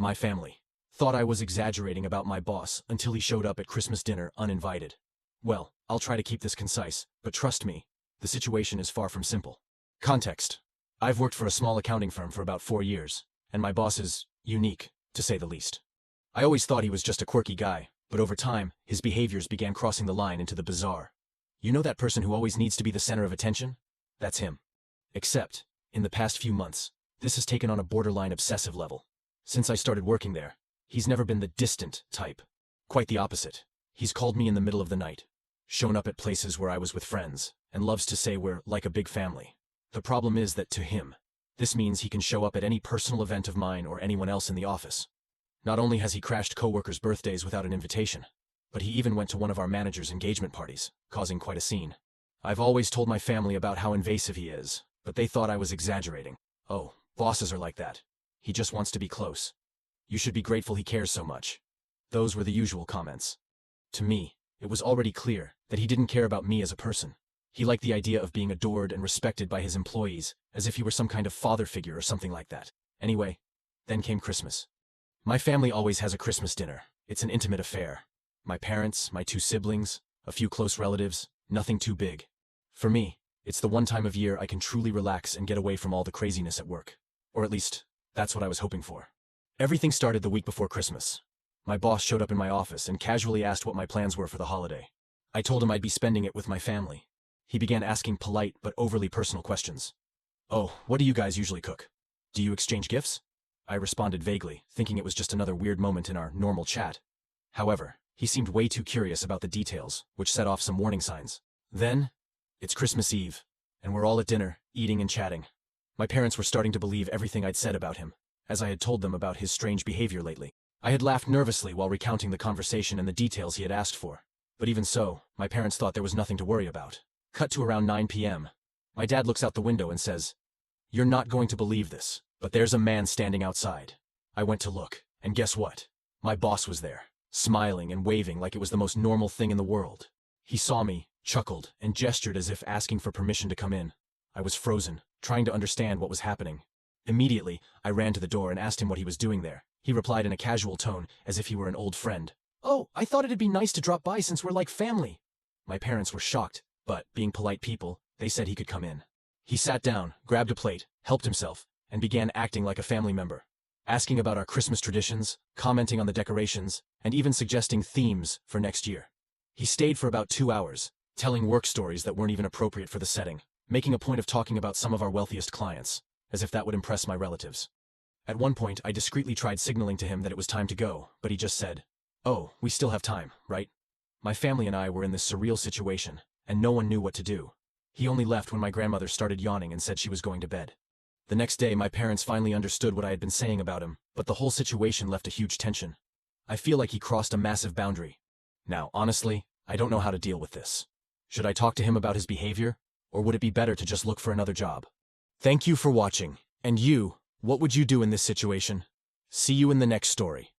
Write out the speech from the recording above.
My family thought I was exaggerating about my boss until he showed up at Christmas dinner uninvited. Well, I'll try to keep this concise, but trust me, the situation is far from simple. Context. I've worked for a small accounting firm for about 4 years, and my boss is unique, to say the least. I always thought he was just a quirky guy, but over time, his behaviors began crossing the line into the bizarre. You know that person who always needs to be the center of attention? That's him. Except, in the past few months, this has taken on a borderline obsessive level. Since I started working there, he's never been the distant type. Quite the opposite. He's called me in the middle of the night, shown up at places where I was with friends, and loves to say we're like a big family. The problem is that to him, this means he can show up at any personal event of mine or anyone else in the office. Not only has he crashed coworkers' birthdays without an invitation, but he even went to one of our manager's engagement parties, causing quite a scene. I've always told my family about how invasive he is, but they thought I was exaggerating. Oh, bosses are like that. He just wants to be close. You should be grateful he cares so much. Those were the usual comments. To me, it was already clear that he didn't care about me as a person. He liked the idea of being adored and respected by his employees, as if he were some kind of father figure or something like that. Anyway, then came Christmas. My family always has a Christmas dinner. It's an intimate affair. My parents, my 2 siblings, a few close relatives, nothing too big. For me, it's the one time of year I can truly relax and get away from all the craziness at work. Or at least, that's what I was hoping for. Everything started the week before Christmas. My boss showed up in my office and casually asked what my plans were for the holiday. I told him I'd be spending it with my family. He began asking polite but overly personal questions. "Oh, what do you guys usually cook? Do you exchange gifts?" I responded vaguely, thinking it was just another weird moment in our normal chat. However, he seemed way too curious about the details, which set off some warning signs. Then, it's Christmas Eve, and we're all at dinner, eating and chatting. My parents were starting to believe everything I'd said about him, as I had told them about his strange behavior lately. I had laughed nervously while recounting the conversation and the details he had asked for. But even so, my parents thought there was nothing to worry about. Cut to around 9 p.m. My dad looks out the window and says, "You're not going to believe this, but there's a man standing outside." I went to look, and guess what? My boss was there, smiling and waving like it was the most normal thing in the world. He saw me, chuckled, and gestured as if asking for permission to come in. I was frozen, trying to understand what was happening. Immediately, I ran to the door and asked him what he was doing there. He replied in a casual tone, as if he were an old friend. "Oh, I thought it'd be nice to drop by since we're like family." My parents were shocked, but, being polite people, they said he could come in. He sat down, grabbed a plate, helped himself, and began acting like a family member, asking about our Christmas traditions, commenting on the decorations, and even suggesting themes for next year. He stayed for about 2 hours, telling work stories that weren't even appropriate for the setting, making a point of talking about some of our wealthiest clients, as if that would impress my relatives. At one point, I discreetly tried signaling to him that it was time to go, but he just said, "Oh, we still have time, right?" My family and I were in this surreal situation, and no one knew what to do. He only left when my grandmother started yawning and said she was going to bed. The next day, my parents finally understood what I had been saying about him, but the whole situation left a huge tension. I feel like he crossed a massive boundary. Now, honestly, I don't know how to deal with this. Should I talk to him about his behavior, or would it be better to just look for another job? Thank you for watching. And you, what would you do in this situation? See you in the next story.